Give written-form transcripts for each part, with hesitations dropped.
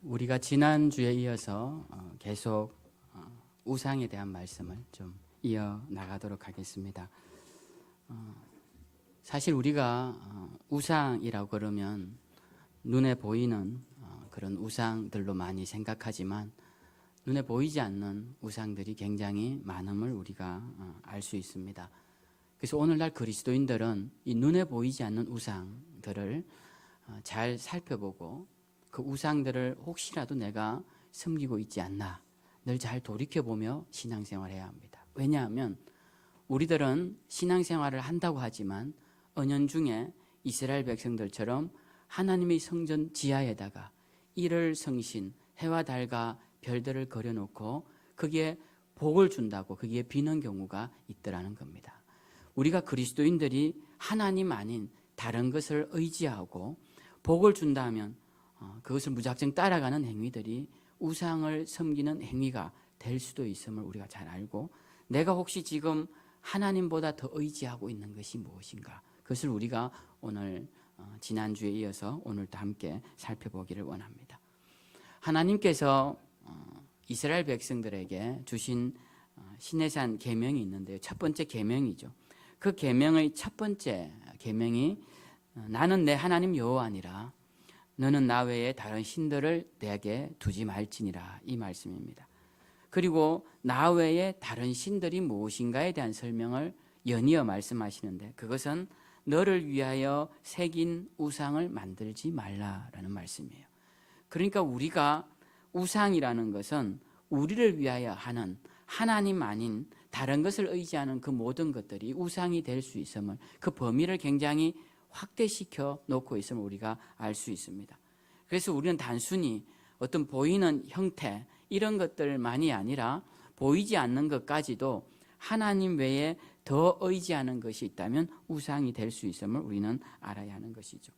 우리가 지난주에 이어서 계속 우상에 대한 말씀을 좀 이어나가도록 하겠습니다. 사실 우리가 우상이라고 그러면 눈에 보이는 그런 우상들로 많이 생각하지만 눈에 보이지 않는 우상들이 굉장히 많음을 우리가 알 수 있습니다. 그래서 오늘날 그리스도인들은 이 눈에 보이지 않는 우상들을 잘 살펴보고 그 우상들을 혹시라도 내가 섬기고 있지 않나 늘 잘 돌이켜보며 신앙생활을 해야 합니다. 왜냐하면 우리들은 신앙생활을 한다고 하지만 은연중에 이스라엘 백성들처럼 하나님의 성전 지하에다가 일월 성신, 해와 달과 별들을 그려놓고 거기에 복을 준다고 거기에 비는 경우가 있더라는 겁니다. 우리가 그리스도인들이 하나님 아닌 다른 것을 의지하고 복을 준다면 그것을 무작정 따라가는 행위들이 우상을 섬기는 행위가 될 수도 있음을 우리가 잘 알고, 내가 혹시 지금 하나님보다 더 의지하고 있는 것이 무엇인가, 그것을 우리가 오늘 지난주에 이어서 오늘도 함께 살펴보기를 원합니다. 하나님께서 이스라엘 백성들에게 주신 시내산 계명이 있는데요, 첫 번째 계명이죠. 그 계명의 첫 번째 계명이 나는 내 하나님 여호와니라 너는 나 외에 다른 신들을 내게 두지 말지니라, 이 말씀입니다. 그리고 나 외에 다른 신들이 무엇인가에 대한 설명을 연이어 말씀하시는데, 그것은 너를 위하여 새긴 우상을 만들지 말라라는 말씀이에요. 그러니까 우리가 우상이라는 것은 우리를 위하여 하는 하나님 아닌 다른 것을 의지하는 그 모든 것들이 우상이 될 수 있음을, 그 범위를 굉장히 확대시켜 놓고 있음을 우리가 알 수 있습니다. 그래서 우리는 단순히 어떤 보이는 형태 이런 것들만이 아니라 보이지 않는 것까지도 하나님 외에 더 의지하는 것이 있다면 우상이 될 수 있음을 우리는 알아야 하는 것이죠.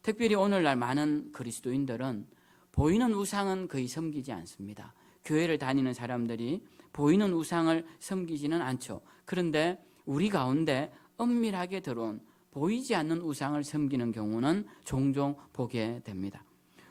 특별히 오늘날 많은 그리스도인들은 보이는 우상은 거의 섬기지 않습니다. 교회를 다니는 사람들이 보이는 우상을 섬기지는 않죠. 그런데 우리 가운데 엄밀하게 들어온 보이지 않는 우상을 섬기는 경우는 종종 보게 됩니다.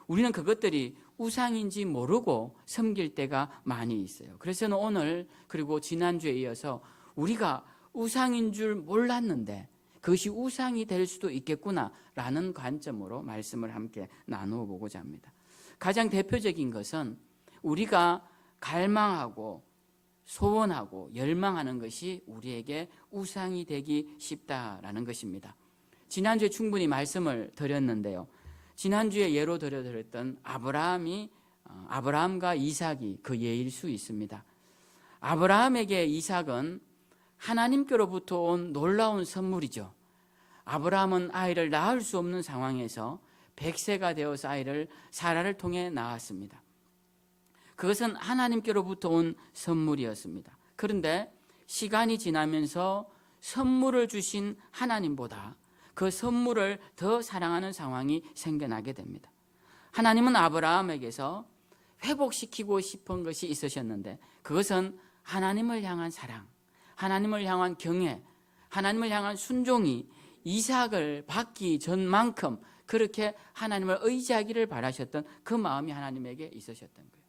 우리는 그것들이 우상인지 모르고 섬길 때가 많이 있어요. 그래서 오늘 그리고 지난주에 이어서 우리가 우상인 줄 몰랐는데 그것이 우상이 될 수도 있겠구나라는 관점으로 말씀을 함께 나누어 보고자 합니다. 가장 대표적인 것은 우리가 갈망하고 소원하고 열망하는 것이 우리에게 우상이 되기 쉽다라는 것입니다. 지난주에 충분히 말씀을 드렸는데요, 지난주에 예로 들어드렸던 아브라함과 이삭이 그 예일 수 있습니다. 아브라함에게 이삭은 하나님께로부터 온 놀라운 선물이죠. 아브라함은 아이를 낳을 수 없는 상황에서 100세가 되어서 아이를 사라를 통해 낳았습니다. 그것은 하나님께로부터 온 선물이었습니다. 그런데 시간이 지나면서 선물을 주신 하나님보다 그 선물을 더 사랑하는 상황이 생겨나게 됩니다. 하나님은 아브라함에게서 회복시키고 싶은 것이 있으셨는데 그것은 하나님을 향한 사랑, 하나님을 향한 경외, 하나님을 향한 순종이 이삭을 받기 전만큼 그렇게 하나님을 의지하기를 바라셨던 그 마음이 하나님에게 있으셨던 거예요.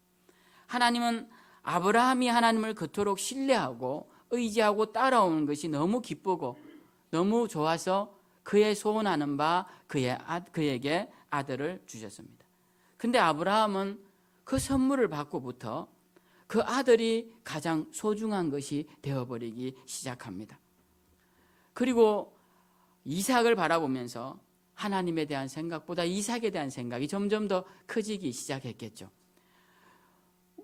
하나님은 아브라함이 하나님을 그토록 신뢰하고 의지하고 따라오는 것이 너무 기쁘고 너무 좋아서 그의 소원하는 바 그에게 아들을 주셨습니다. 근데 아브라함은 그 선물을 받고부터 그 아들이 가장 소중한 것이 되어버리기 시작합니다. 그리고 이삭을 바라보면서 하나님에 대한 생각보다 이삭에 대한 생각이 점점 더 커지기 시작했겠죠.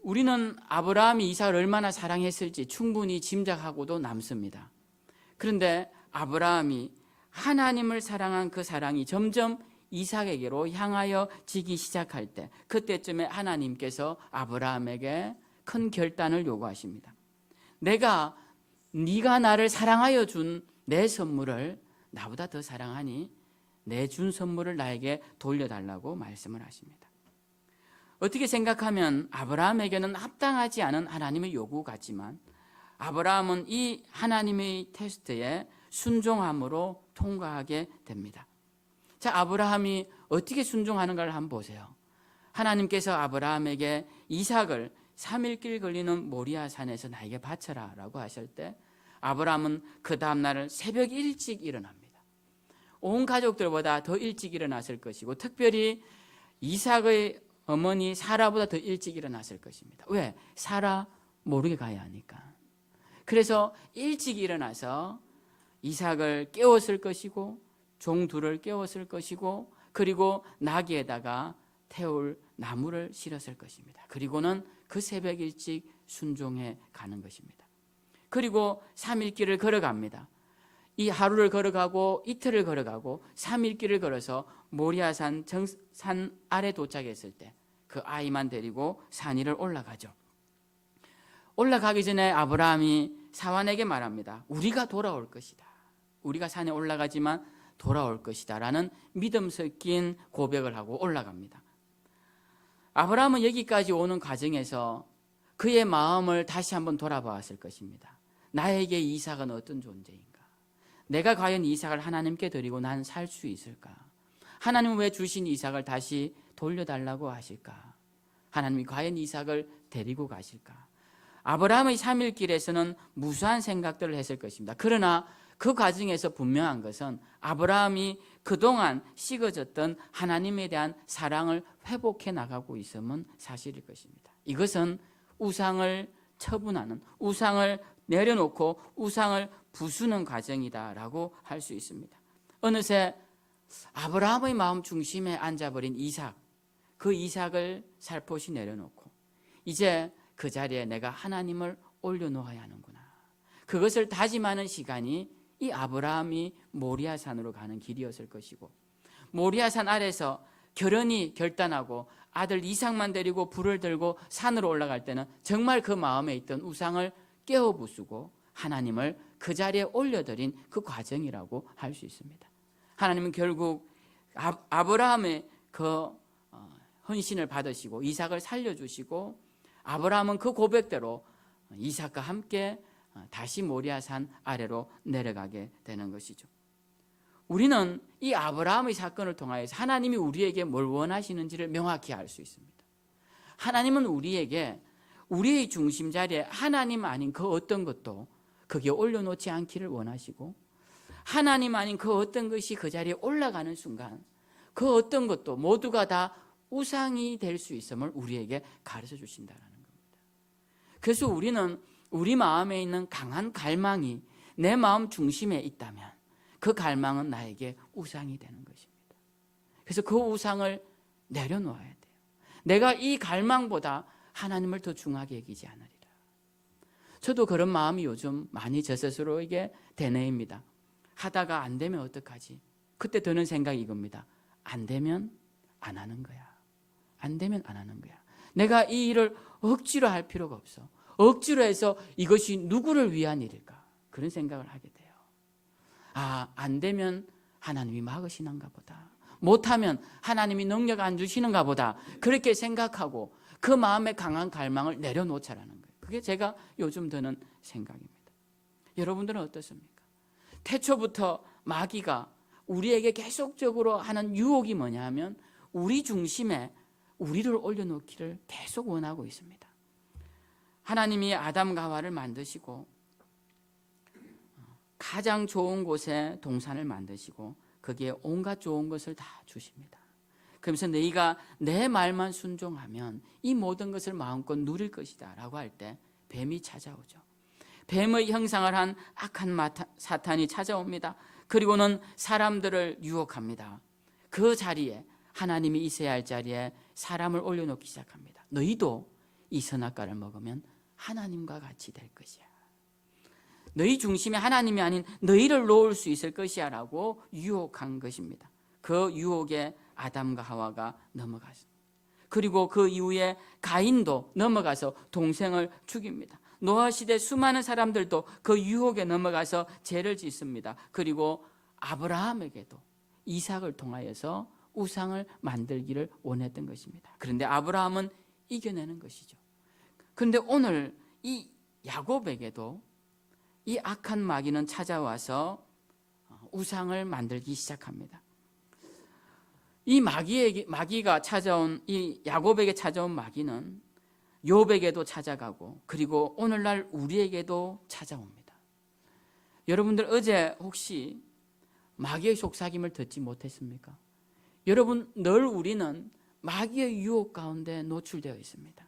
우리는 아브라함이 이삭을 얼마나 사랑했을지 충분히 짐작하고도 남습니다. 그런데 아브라함이 하나님을 사랑한 그 사랑이 점점 이삭에게로 향하여 지기 시작할 때, 그때쯤에 하나님께서 아브라함에게 큰 결단을 요구하십니다. 네가 나를 사랑하여 준 내 선물을 나보다 더 사랑하니 내 준 선물을 나에게 돌려달라고 말씀을 하십니다. 어떻게 생각하면 아브라함에게는 합당하지 않은 하나님의 요구 같지만 아브라함은 이 하나님의 테스트에 순종함으로 통과하게 됩니다. 자, 아브라함이 어떻게 순종하는가를 한번 보세요. 하나님께서 아브라함에게 이삭을 3일 길 걸리는 모리아 산에서 나에게 바쳐라 라고 하실 때 아브라함은 그 다음날 새벽 일찍 일어납니다. 온 가족들보다 더 일찍 일어났을 것이고 특별히 이삭의 어머니 사라보다 더 일찍 일어났을 것입니다. 왜? 사라 모르게 가야 하니까. 그래서 일찍 일어나서 이삭을 깨웠을 것이고 종 둘을 깨웠을 것이고 그리고 나귀에다가 태울 나무를 실었을 것입니다. 그리고는 그 새벽 일찍 순종해 가는 것입니다. 그리고 3일 길을 걸어갑니다. 이 하루를 걸어가고 이틀을 걸어가고 3일 길을 걸어서 모리아산 산 아래 도착했을 때 그 아이만 데리고 산 위를 올라가죠. 올라가기 전에 아브라함이 사환에게 말합니다. 우리가 돌아올 것이다. 우리가 산에 올라가지만 돌아올 것이다 라는 믿음 섞인 고백을 하고 올라갑니다. 아브라함은 여기까지 오는 과정에서 그의 마음을 다시 한번 돌아보았을 것입니다. 나에게 이삭은 어떤 존재인가? 내가 과연 이삭을 하나님께 드리고 난 살 수 있을까? 하나님은 왜 주신 이삭을 다시 돌려달라고 하실까? 하나님이 과연 이삭을 데리고 가실까? 아브라함의 3일 길에서는 무수한 생각들을 했을 것입니다. 그러나 그 과정에서 분명한 것은 아브라함이 그동안 식어졌던 하나님에 대한 사랑을 회복해 나가고 있음은 사실일 것입니다. 이것은 우상을 처분하는, 우상을 내려놓고 우상을 부수는 과정이다라고 할 수 있습니다. 어느새 아브라함의 마음 중심에 앉아버린 이삭, 그 이삭을 살포시 내려놓고 이제 그 자리에 내가 하나님을 올려놓아야 하는구나. 그것을 다짐하는 시간이 이 아브라함이 모리아산으로 가는 길이었을 것이고 모리아산 아래서 결혼이 결단하고 아들 이삭만 데리고 불을 들고 산으로 올라갈 때는 정말 그 마음에 있던 우상을 깨어 부수고 하나님을 그 자리에 올려드린 그 과정이라고 할 수 있습니다. 하나님은 결국 아브라함의 그 헌신을 받으시고 이삭을 살려주시고 아브라함은 그 고백대로 이삭과 함께 다시 모리아산 아래로 내려가게 되는 것이죠. 우리는 이 아브라함의 사건을 통하여서 하나님이 우리에게 뭘 원하시는지를 명확히 알 수 있습니다. 하나님은 우리에게 우리의 중심 자리에 하나님 아닌 그 어떤 것도 거기에 올려놓지 않기를 원하시고 하나님 아닌 그 어떤 것이 그 자리에 올라가는 순간 그 어떤 것도 모두가 다 우상이 될 수 있음을 우리에게 가르쳐 주신다는 겁니다. 그래서 우리는 우리 마음에 있는 강한 갈망이 내 마음 중심에 있다면 그 갈망은 나에게 우상이 되는 것입니다. 그래서 그 우상을 내려놓아야 돼요. 내가 이 갈망보다 하나님을 더 중하게 여기지 않으리라. 저도 그런 마음이 요즘 많이 저 스스로에게 되뇌입니다. 하다가 안 되면 어떡하지? 그때 드는 생각이 이겁니다. 안 되면 안 하는 거야. 안 되면 안 하는 거야. 내가 이 일을 억지로 할 필요가 없어. 억지로 해서 이것이 누구를 위한 일일까? 그런 생각을 하게 돼요. 안 되면 하나님이 막으시는가 보다. 못하면 하나님이 능력 안 주시는가 보다. 그렇게 생각하고 그 마음의 강한 갈망을 내려놓자라는 거예요. 그게 제가 요즘 드는 생각입니다. 여러분들은 어떻습니까? 태초부터 마귀가 우리에게 계속적으로 하는 유혹이 뭐냐 하면 우리 중심에 우리를 올려놓기를 계속 원하고 있습니다. 하나님이 아담과 하와를 만드시고 가장 좋은 곳에 동산을 만드시고 거기에 온갖 좋은 것을 다 주십니다. 그러면서 너희가 내 말만 순종하면 이 모든 것을 마음껏 누릴 것이다 라고 할 때 뱀이 찾아오죠. 뱀의 형상을 한 악한 사탄이 찾아옵니다. 그리고는 사람들을 유혹합니다. 그 자리에 하나님이 있어야 할 자리에 사람을 올려놓기 시작합니다. 너희도 이 선악과를 먹으면 하나님과 같이 될 것이야. 너희 중심에 하나님이 아닌 너희를 놓을 수 있을 것이야 라고 유혹한 것입니다. 그 유혹에 아담과 하와가 넘어갔습니다. 그리고 그 이후에 가인도 넘어가서 동생을 죽입니다. 노아 시대 수많은 사람들도 그 유혹에 넘어가서 죄를 짓습니다. 그리고 아브라함에게도 이삭을 통하여서 우상을 만들기를 원했던 것입니다. 그런데 아브라함은 이겨내는 것이죠. 그런데 오늘 이 야곱에게도 이 악한 마귀는 찾아와서 우상을 만들기 시작합니다. 이 마귀가 찾아온, 이 야곱에게 찾아온 마귀는 욥에게도 찾아가고 그리고 오늘날 우리에게도 찾아옵니다. 여러분들 어제 혹시 마귀의 속삭임을 듣지 못했습니까? 여러분, 늘 우리는 마귀의 유혹 가운데 노출되어 있습니다.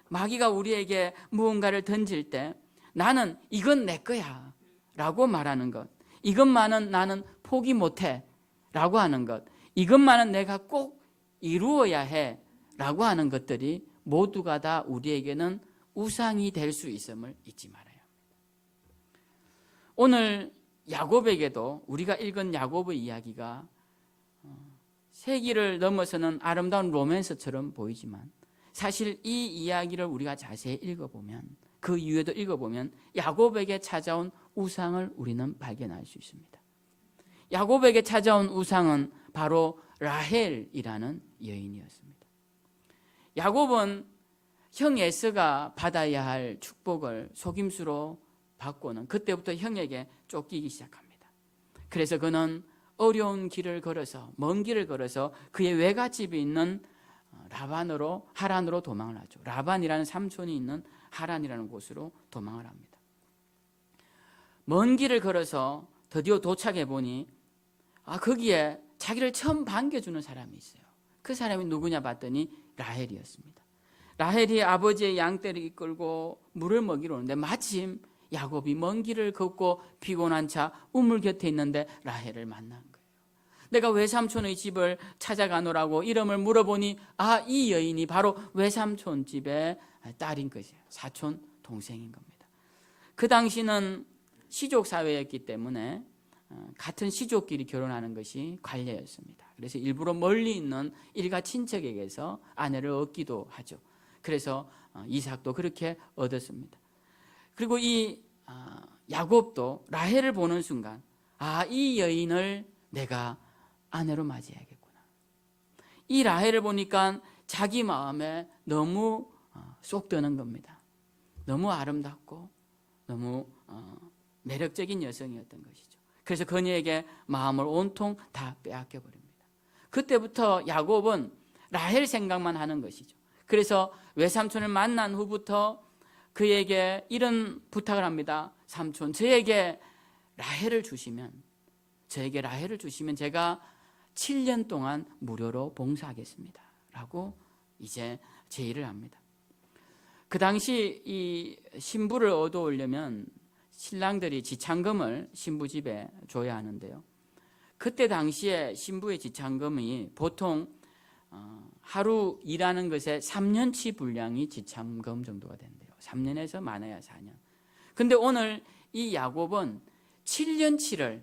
마귀가 우리에게 무언가를 던질 때 나는 이건 내 거야 라고 말하는 것, 이것만은 나는 포기 못해 라고 하는 것, 이것만은 내가 꼭 이루어야 해 라고 하는 것들이 모두가 다 우리에게는 우상이 될 수 있음을 잊지 말아야 합니다. 오늘 야곱에게도 우리가 읽은 야곱의 이야기가 세기를 넘어서는 아름다운 로맨스처럼 보이지만 사실 이 이야기를 우리가 자세히 읽어보면, 그 이후에도 읽어보면 야곱에게 찾아온 우상을 우리는 발견할 수 있습니다. 야곱에게 찾아온 우상은 바로 라헬이라는 여인이었습니다. 야곱은 형 에서가 받아야 할 축복을 속임수로 받고는 그때부터 형에게 쫓기기 시작합니다. 그래서 그는 어려운 길을 걸어서, 먼 길을 걸어서 그의 외갓집이 있는 하란으로 도망을 하죠. 라반이라는 삼촌이 있는 하란이라는 곳으로 도망을 합니다. 먼 길을 걸어서 드디어 도착해 보니 거기에 자기를 처음 반겨주는 사람이 있어요. 그 사람이 누구냐 봤더니 라헬이었습니다. 라헬이 아버지의 양떼를 이끌고 물을 먹이러 오는데 마침 야곱이 먼 길을 걷고 피곤한 차 우물 곁에 있는데 라헬을 만난 거예요. 내가 외삼촌의 집을 찾아가노라고 이름을 물어보니 이 여인이 바로 외삼촌 집의 딸인 것이에요. 사촌 동생인 겁니다. 그 당시는 시족 사회였기 때문에 같은 시족끼리 결혼하는 것이 관례였습니다. 그래서 일부러 멀리 있는 일가 친척에게서 아내를 얻기도 하죠. 그래서 이삭도 그렇게 얻었습니다. 그리고 이 야곱도 라헬을 보는 순간 이 여인을 내가 아내로 맞이해야겠구나. 이 라헬을 보니까 자기 마음에 너무 쏙 드는 겁니다. 너무 아름답고 너무 매력적인 여성이었던 것이죠. 그래서 그녀에게 마음을 온통 다 빼앗겨 버립니다. 그때부터 야곱은 라헬 생각만 하는 것이죠. 그래서 외삼촌을 만난 후부터 그에게 이런 부탁을 합니다. 삼촌, 저에게 라헬을 주시면 제가 7년 동안 무료로 봉사하겠습니다 라고 이제 제의를 합니다. 그 당시 이 신부를 얻어오려면 신랑들이 지참금을 신부 집에 줘야 하는데요. 그때 당시에 신부의 지참금이 보통 하루 일하는 것에 3년치 분량이 지참금 정도가 된대요. 3년에서 많아야 4년. 근데 오늘 이 야곱은 7년치를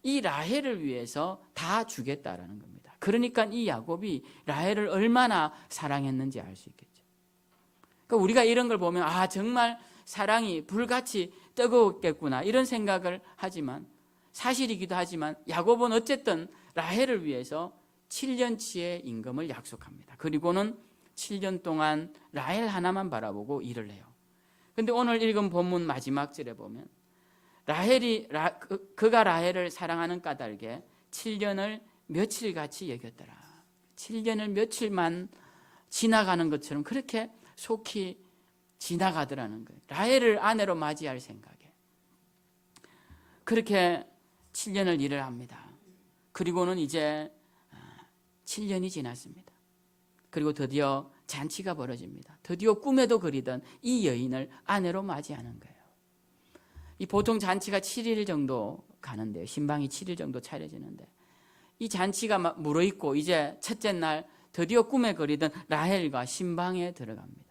이 라헬을 위해서 다 주겠다라는 겁니다. 그러니까 이 야곱이 라헬을 얼마나 사랑했는지 알 수 있겠죠. 그러니까 우리가 이런 걸 보면 정말 사랑이 불같이 뜨거웠겠구나 이런 생각을 하지만, 사실이기도 하지만 야곱은 어쨌든 라헬을 위해서 7년치의 임금을 약속합니다. 그리고는 7년 동안 라헬 하나만 바라보고 일을 해요. 그런데 오늘 읽은 본문 마지막 절에 보면 그가 라헬을 사랑하는 까닭에 7년을 며칠같이 여겼더라. 7년을 며칠만 지나가는 것처럼 그렇게 속히 지나가더라는 거예요. 라헬을 아내로 맞이할 생각에. 그렇게 7년을 일을 합니다. 그리고는 이제 7년이 지났습니다. 그리고 드디어 잔치가 벌어집니다. 드디어 꿈에도 그리던 이 여인을 아내로 맞이하는 거예요. 이 보통 잔치가 7일 정도 가는데요. 신방이 7일 정도 차려지는데 이 잔치가 무르익고 이제 첫째 날 드디어 꿈에 그리던 라헬과 신방에 들어갑니다.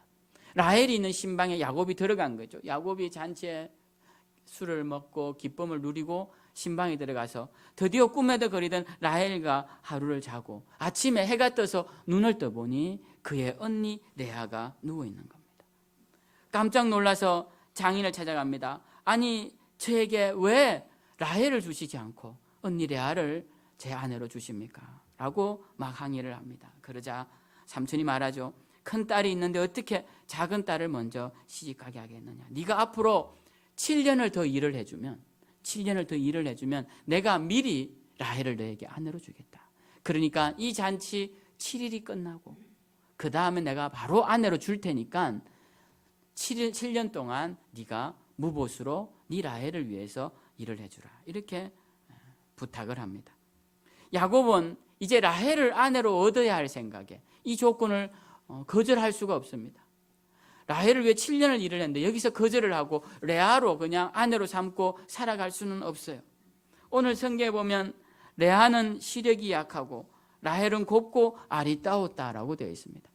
라헬이 있는 신방에 야곱이 들어간 거죠. 야곱이 잔치에 술을 먹고 기쁨을 누리고 신방에 들어가서 드디어 꿈에도 그리던 라헬과 하루를 자고 아침에 해가 떠서 눈을 떠보니 그의 언니 레아가 누워있는 겁니다. 깜짝 놀라서 장인을 찾아갑니다. 아니, 저에게 왜 라헬을 주시지 않고 언니 레아를 제 아내로 주십니까? 라고 막 항의를 합니다. 그러자 삼촌이 말하죠. 큰 딸이 있는데 어떻게 작은 딸을 먼저 시집가게 하겠느냐. 네가 앞으로 7년을 더 일을 해주면 내가 미리 라헬을 너에게 아내로 주겠다. 그러니까 이 잔치 7일이 끝나고 그 다음에 내가 바로 아내로 줄 테니까 7년 동안 네가 무보수로 네 라헬을 위해서 일을 해주라. 이렇게 부탁을 합니다. 야곱은 이제 라헬을 아내로 얻어야 할 생각에 이 조건을 거절할 수가 없습니다. 라헬을 위해 7년을 일을 했는데 여기서 거절을 하고 레아로 그냥 아내로 삼고 살아갈 수는 없어요. 오늘 성경에 보면 레아는 시력이 약하고 라헬은 곱고 아리따웠다라고 되어 있습니다.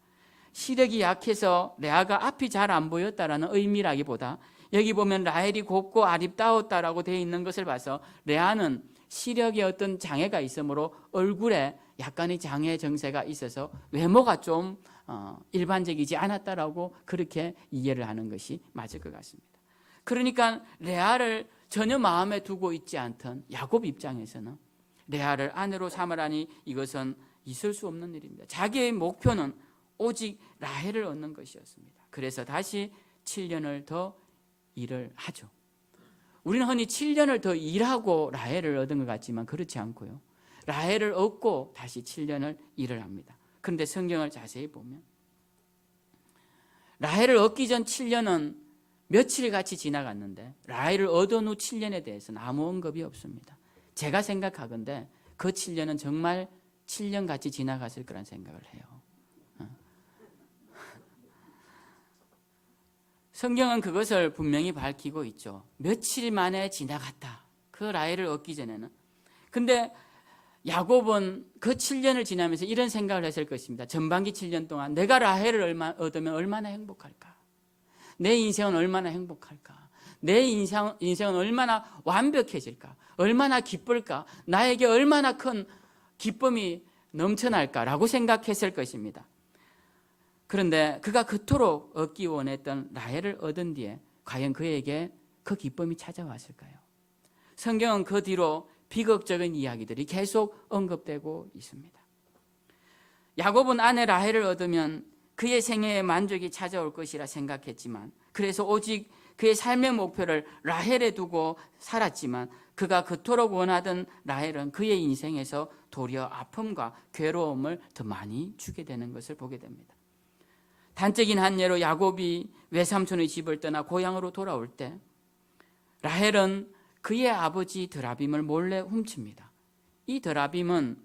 시력이 약해서 레아가 앞이 잘 안 보였다라는 의미라기보다 여기 보면 라헬이 곱고 아리따웠다라고 되어 있는 것을 봐서 레아는 시력에 어떤 장애가 있으므로 얼굴에 약간의 장애 정세가 있어서 외모가 좀 일반적이지 않았다라고 그렇게 이해를 하는 것이 맞을 것 같습니다. 그러니까 레아를 전혀 마음에 두고 있지 않던 야곱 입장에서는 레아를 아내로 삼으라니 이것은 있을 수 없는 일입니다. 자기의 목표는 오직 라헬을 얻는 것이었습니다. 그래서 다시 7년을 더 일을 하죠. 우리는 흔히 7년을 더 일하고 라헬을 얻은 것 같지만 그렇지 않고요. 라헬을 얻고 다시 7년을 일을 합니다. 그런데 성경을 자세히 보면 라헬을 얻기 전 7년은 며칠같이 지나갔는데 라헬을 얻은 후 7년에 대해서는 아무 언급이 없습니다. 제가 생각하건대 그 7년은 정말 7년같이 지나갔을 거란 생각을 해요. 성경은 그것을 분명히 밝히고 있죠. 며칠 만에 지나갔다. 그 라헬을 얻기 전에는. 근데 야곱은 그 7년을 지나면서 이런 생각을 했을 것입니다. 전반기 7년 동안 내가 라헬을 얻으면 얼마나 행복할까? 내 인생은 얼마나 행복할까? 내 인생은 얼마나 완벽해질까? 얼마나 기쁠까? 나에게 얼마나 큰 기쁨이 넘쳐날까라고 생각했을 것입니다. 그런데 그가 그토록 얻기 원했던 라헬을 얻은 뒤에 과연 그에게 그 기쁨이 찾아왔을까요? 성경은 그 뒤로 비극적인 이야기들이 계속 언급되고 있습니다. 야곱은 아내 라헬을 얻으면 그의 생애에 만족이 찾아올 것이라 생각했지만 그래서 오직 그의 삶의 목표를 라헬에 두고 살았지만 그가 그토록 원하던 라헬은 그의 인생에서 도리어 아픔과 괴로움을 더 많이 주게 되는 것을 보게 됩니다. 단적인 한 예로 야곱이 외삼촌의 집을 떠나 고향으로 돌아올 때 라헬은 그의 아버지 드라빔을 몰래 훔칩니다. 이 드라빔은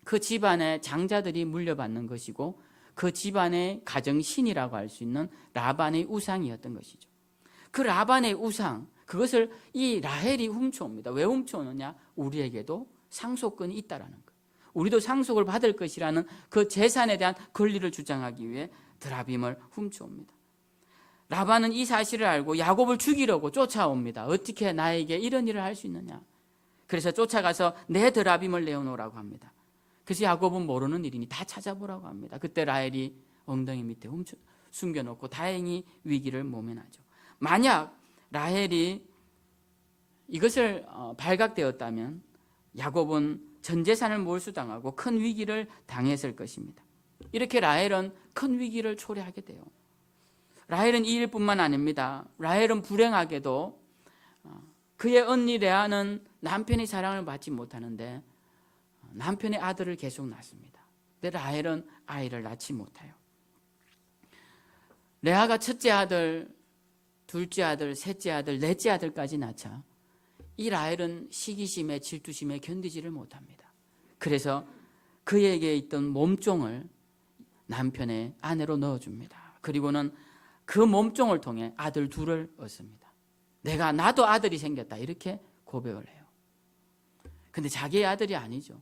그 집안의 장자들이 물려받는 것이고 그 집안의 가정신이라고 할 수 있는 라반의 우상이었던 것이죠. 그 라반의 우상, 그것을 이 라헬이 훔쳐옵니다. 왜 훔쳐오느냐? 우리에게도 상속권이 있다라는 것. 우리도 상속을 받을 것이라는 그 재산에 대한 권리를 주장하기 위해 드라빔을 훔쳐옵니다. 라반은 이 사실을 알고 야곱을 죽이려고 쫓아옵니다. 어떻게 나에게 이런 일을 할 수 있느냐? 그래서 쫓아가서 내 드라빔을 내어놓으라고 합니다. 그래서 야곱은 모르는 일이니 다 찾아보라고 합니다. 그때 라헬이 엉덩이 밑에 숨겨놓고 다행히 위기를 모면하죠. 만약 라헬이 이것을 발각되었다면 야곱은 전 재산을 몰수당하고 큰 위기를 당했을 것입니다. 이렇게 라헬은 큰 위기를 초래하게 돼요. 라헬은 이 일뿐만 아닙니다. 라헬은 불행하게도 그의 언니 레아는 남편의 사랑을 받지 못하는데 남편의 아들을 계속 낳습니다. 근데 라헬은 아이를 낳지 못해요. 레아가 첫째 아들, 둘째 아들, 셋째 아들, 넷째 아들까지 낳자 이 라헬은 시기심에 질투심에 견디지를 못합니다. 그래서 그에게 있던 몸종을 남편의 아내로 넣어줍니다. 그리고는 그 몸종을 통해 아들 둘을 얻습니다. 나도 아들이 생겼다 이렇게 고백을 해요. 근데 자기의 아들이 아니죠.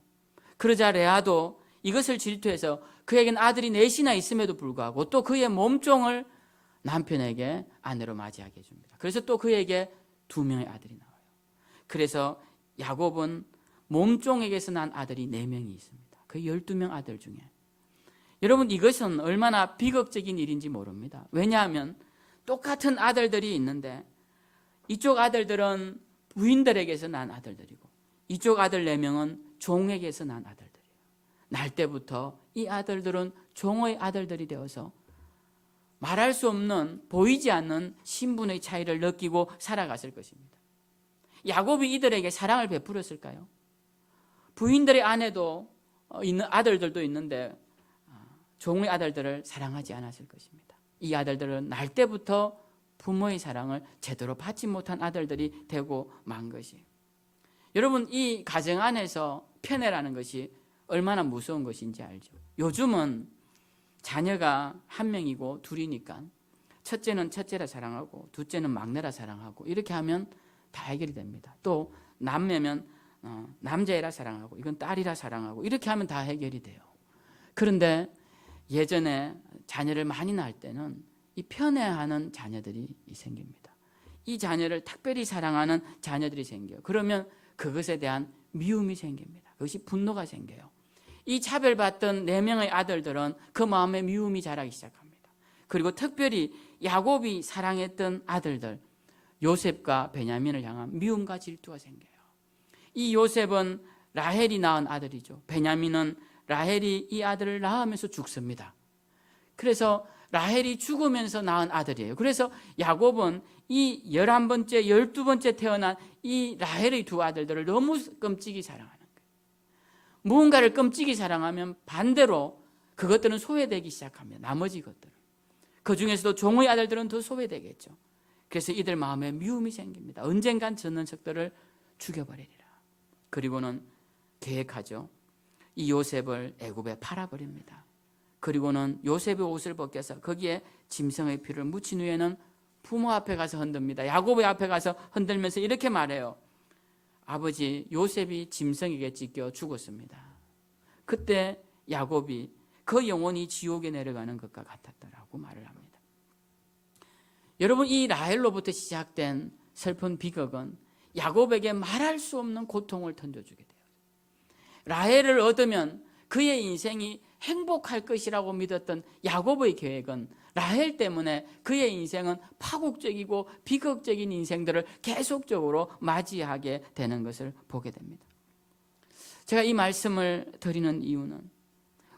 그러자 레아도 이것을 질투해서 그에겐 아들이 넷이나 있음에도 불구하고 또 그의 몸종을 남편에게 아내로 맞이하게 해줍니다. 그래서 또 그에게 2명의 아들이 나와요. 그래서 야곱은 몸종에게서 난 아들이 4명이 있습니다. 그 12명 아들 중에. 여러분, 이것은 얼마나 비극적인 일인지 모릅니다. 왜냐하면 똑같은 아들들이 있는데 이쪽 아들들은 부인들에게서 난 아들들이고 이쪽 아들 4명은 종에게서 난 아들들이에요. 날 때부터 이 아들들은 종의 아들들이 되어서 말할 수 없는 보이지 않는 신분의 차이를 느끼고 살아갔을 것입니다. 야곱이 이들에게 사랑을 베풀었을까요? 부인들의 아내도 있는 아들들도 있는데 종의 아들들을 사랑하지 않았을 것입니다. 이 아들들은 날 때부터 부모의 사랑을 제대로 받지 못한 아들들이 되고 만 것이에요. 여러분, 이 가정 안에서 편애라는 것이 얼마나 무서운 것인지 알죠? 요즘은 자녀가 한 명이고 둘이니까 첫째는 첫째라 사랑하고 둘째는 막내라 사랑하고 이렇게 하면 다 해결이 됩니다. 또 남매면 남자애라 사랑하고 이건 딸이라 사랑하고 이렇게 하면 다 해결이 돼요. 그런데 예전에 자녀를 많이 낳을 때는 이 편애하는 자녀들이 생깁니다. 이 자녀를 특별히 사랑하는 자녀들이 생겨요. 그러면 그것에 대한 미움이 생깁니다. 그것이 분노가 생겨요. 이 차별받던 4명의 아들들은 그 마음에 미움이 자라기 시작합니다. 그리고 특별히 야곱이 사랑했던 아들들 요셉과 베냐민을 향한 미움과 질투가 생겨요. 이 요셉은 라헬이 낳은 아들이죠. 베냐민은 라헬이 이 아들을 낳으면서 죽습니다. 그래서 라헬이 죽으면서 낳은 아들이에요. 그래서 야곱은 이 11번째, 12번째 태어난 이 라헬의 두 아들들을 너무 끔찍이 사랑하는 거예요. 무언가를 끔찍이 사랑하면 반대로 그것들은 소외되기 시작합니다. 나머지 것들은. 그 중에서도 종의 아들들은 더 소외되겠죠. 그래서 이들 마음에 미움이 생깁니다. 언젠간 저 녀석들을 죽여버리리라. 그리고는 계획하죠. 이 요셉을 애굽에 팔아버립니다. 그리고는 요셉의 옷을 벗겨서 거기에 짐승의 피를 묻힌 후에는 부모 앞에 가서 흔듭니다. 야곱의 앞에 가서 흔들면서 이렇게 말해요. 아버지, 요셉이 짐승에게 찢겨 죽었습니다. 그때 야곱이 그 영혼이 지옥에 내려가는 것과 같았다라고 말을 합니다. 여러분, 이 라헬로부터 시작된 슬픈 비극은 야곱에게 말할 수 없는 고통을 던져주게 돼요. 라헬을 얻으면 그의 인생이 행복할 것이라고 믿었던 야곱의 계획은 라헬 때문에 그의 인생은 파국적이고 비극적인 인생들을 계속적으로 맞이하게 되는 것을 보게 됩니다. 제가 이 말씀을 드리는 이유는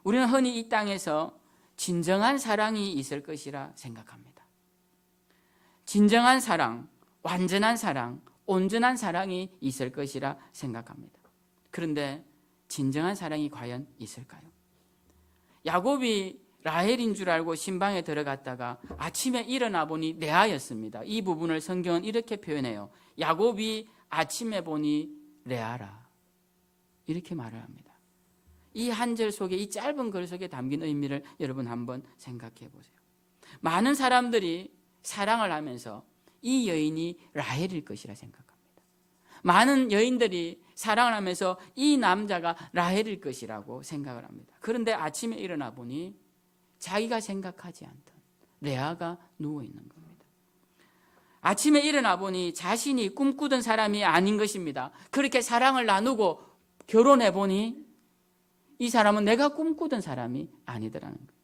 우리는 흔히 이 땅에서 진정한 사랑이 있을 것이라 생각합니다. 진정한 사랑, 완전한 사랑, 온전한 사랑이 있을 것이라 생각합니다. 그런데 진정한 사랑이 과연 있을까요? 야곱이 라헬인 줄 알고 신방에 들어갔다가 아침에 일어나 보니 레아였습니다. 이 부분을 성경은 이렇게 표현해요. 야곱이 아침에 보니 레아라. 이렇게 말을 합니다. 이 한 절 속에, 이 짧은 글 속에 담긴 의미를 여러분 한번 생각해 보세요. 많은 사람들이 사랑을 하면서 이 여인이 라헬일 것이라 생각합니다. 많은 여인들이 사랑을 하면서 이 남자가 라헬일 것이라고 생각을 합니다. 그런데 아침에 일어나 보니 자기가 생각하지 않던 레아가 누워있는 겁니다. 아침에 일어나 보니 자신이 꿈꾸던 사람이 아닌 것입니다. 그렇게 사랑을 나누고 결혼해 보니 이 사람은 내가 꿈꾸던 사람이 아니더라는 거예요.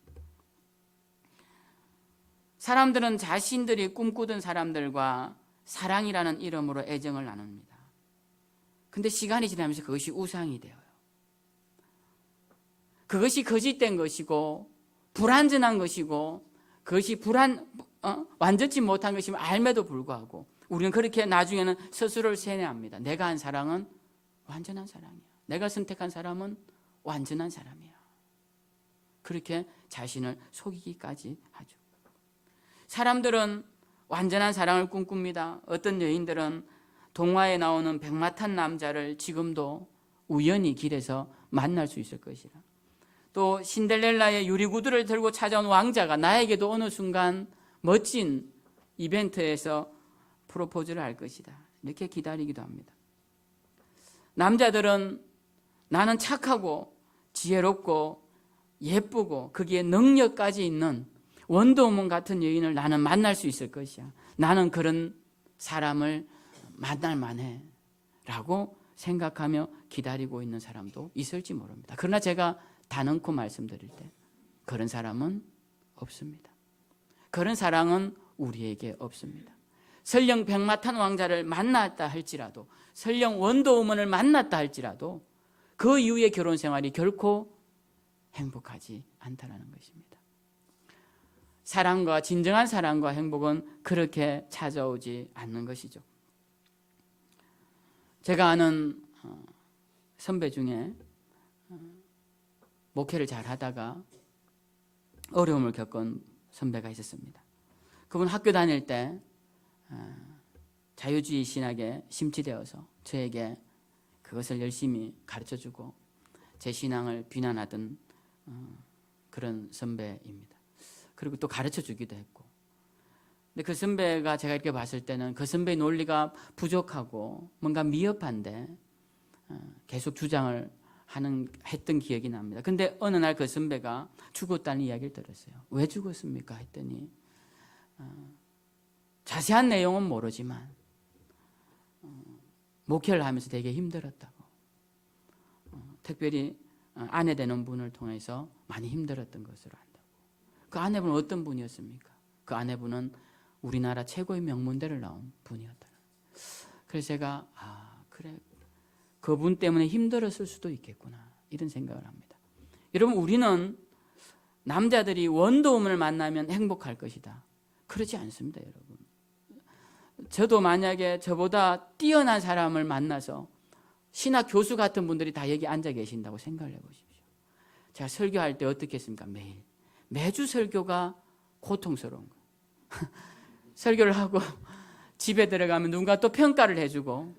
사람들은 자신들이 꿈꾸던 사람들과 사랑이라는 이름으로 애정을 나눕니다. 근데 시간이 지나면서 그것이 우상이 되어요. 그것이 거짓된 것이고 불완전한 것이고 그것이 완전치 못한 것임을 알매도 불구하고 우리는 그렇게 나중에는 스스로를 세뇌합니다. 내가 한 사랑은 완전한 사랑이야. 내가 선택한 사람은 완전한 사람이야. 그렇게 자신을 속이기까지 하죠. 사람들은 완전한 사랑을 꿈꿉니다. 어떤 여인들은 동화에 나오는 백마탄 남자를 지금도 우연히 길에서 만날 수 있을 것이라. 또 신데렐라의 유리구두를 들고 찾아온 왕자가 나에게도 어느 순간 멋진 이벤트에서 프로포즈를 할 것이다. 이렇게 기다리기도 합니다. 남자들은 나는 착하고 지혜롭고 예쁘고 거기에 능력까지 있는 원더우먼 같은 여인을 나는 만날 수 있을 것이야. 나는 그런 사람을 만날 만해 라고 생각하며 기다리고 있는 사람도 있을지 모릅니다. 그러나 제가 단언코 말씀드릴 때 그런 사람은 없습니다. 그런 사랑은 우리에게 없습니다. 설령 백마탄 왕자를 만났다 할지라도, 설령 원더우먼을 만났다 할지라도 그 이후의 결혼 생활이 결코 행복하지 않다는 것입니다. 사랑과 진정한 사랑과 행복은 그렇게 찾아오지 않는 것이죠. 제가 아는 선배 중에 목회를 잘 하다가 어려움을 겪은 선배가 있었습니다. 그분 학교 다닐 때 자유주의 신학에 심취되어서 저에게 그것을 열심히 가르쳐주고 제 신앙을 비난하던 그런 선배입니다. 그리고 또 가르쳐주기도 했고, 근데 그 선배가 제가 이렇게 봤을 때는 그 선배의 논리가 부족하고 뭔가 미흡한데 계속 주장을 했던 기억이 납니다. 근데 어느 날 그 선배가 죽었다는 이야기를 들었어요. 왜 죽었습니까? 했더니 자세한 내용은 모르지만 목회를 하면서 되게 힘들었다고, 특별히 아내 되는 분을 통해서 많이 힘들었던 것으로 안다고. 그 아내분은 어떤 분이었습니까? 그 아내분은 우리나라 최고의 명문대를 나온 분이었다. 그래서 제가 그래, 그분 때문에 힘들었을 수도 있겠구나, 이런 생각을 합니다. 여러분, 우리는 남자들이 원도움을 만나면 행복할 것이다, 그렇지 않습니다. 여러분, 저도 만약에 저보다 뛰어난 사람을 만나서 신학 교수 같은 분들이 다 여기 앉아 계신다고 생각을 해보십시오. 제가 설교할 때 어떻게 했습니까? 매주 설교가 고통스러운 거예요. 설교를 하고 집에 들어가면 누군가 또 평가를 해주고,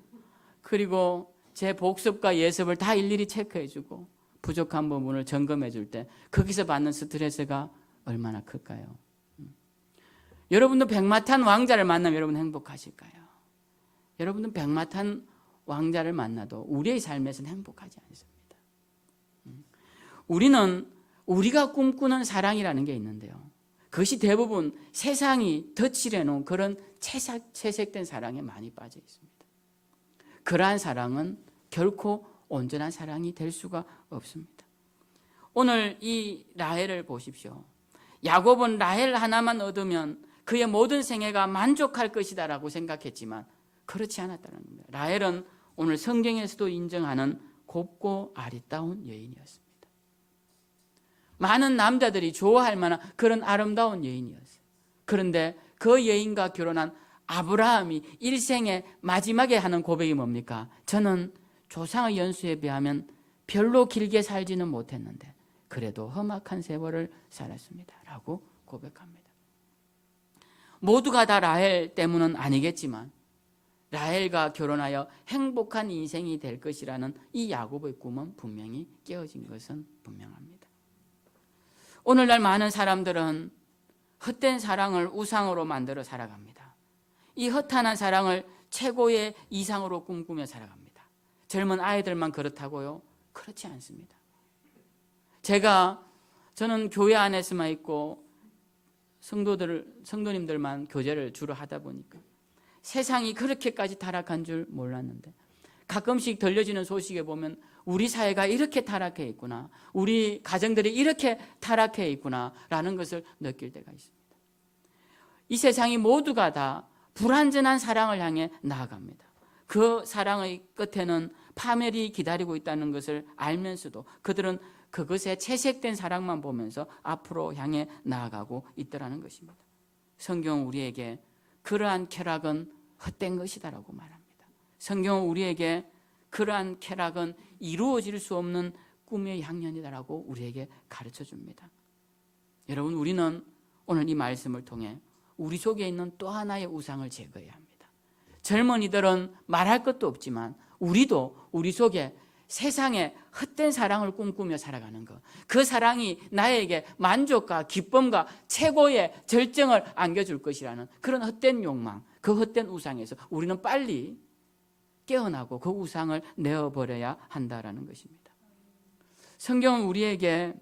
그리고 제 복습과 예습을 다 일일이 체크해주고 부족한 부분을 점검해줄 때 거기서 받는 스트레스가 얼마나 클까요? 여러분도 백마탄 왕자를 만나면 여러분 행복하실까요? 여러분은 백마탄 왕자를 만나도 우리의 삶에서는 행복하지 않습니다. 우리는 우리가 꿈꾸는 사랑이라는 게 있는데요, 그것이 대부분 세상이 덧칠해 놓은 그런 채색된 사랑에 많이 빠져 있습니다. 그러한 사랑은 결코 온전한 사랑이 될 수가 없습니다. 오늘 이 라헬을 보십시오. 야곱은 라헬 하나만 얻으면 그의 모든 생애가 만족할 것이다 라고 생각했지만 그렇지 않았다는 겁니다. 라헬은 오늘 성경에서도 인정하는 곱고 아리따운 여인이었습니다. 많은 남자들이 좋아할 만한 그런 아름다운 여인이었어요. 그런데 그 여인과 결혼한 아브라함이 일생의 마지막에 하는 고백이 뭡니까? 저는 조상의 연수에 비하면 별로 길게 살지는 못했는데 그래도 험악한 세월을 살았습니다 라고 고백합니다. 모두가 다 라헬 때문은 아니겠지만 라헬과 결혼하여 행복한 인생이 될 것이라는 이 야곱의 꿈은 분명히 깨어진 것은 분명합니다. 오늘날 많은 사람들은 헛된 사랑을 우상으로 만들어 살아갑니다. 이 허탄한 사랑을 최고의 이상으로 꿈꾸며 살아갑니다. 젊은 아이들만 그렇다고요? 그렇지 않습니다. 저는 교회 안에서만 있고 성도님들만 교제를 주로 하다 보니까 세상이 그렇게까지 타락한 줄 몰랐는데, 가끔씩 들려지는 소식에 보면 우리 사회가 이렇게 타락해 있구나, 우리 가정들이 이렇게 타락해 있구나 라는 것을 느낄 때가 있습니다. 이 세상이 모두가 다 불완전한 사랑을 향해 나아갑니다. 그 사랑의 끝에는 파멸이 기다리고 있다는 것을 알면서도 그들은 그것에 채색된 사랑만 보면서 앞으로 향해 나아가고 있더라는 것입니다. 성경은 우리에게 그러한 쾌락은 헛된 것이다라고 말합니다. 성경은 우리에게 그러한 쾌락은 이루어질 수 없는 꿈의 향연이다라고 우리에게 가르쳐 줍니다. 여러분, 우리는 오늘 이 말씀을 통해 우리 속에 있는 또 하나의 우상을 제거해야 합니다. 젊은이들은 말할 것도 없지만 우리도 우리 속에 세상에 헛된 사랑을 꿈꾸며 살아가는 것, 그 사랑이 나에게 만족과 기쁨과 최고의 절정을 안겨줄 것이라는 그런 헛된 욕망, 그 헛된 우상에서 우리는 빨리 깨어나고 그 우상을 내어버려야 한다라는 것입니다. 성경은 우리에게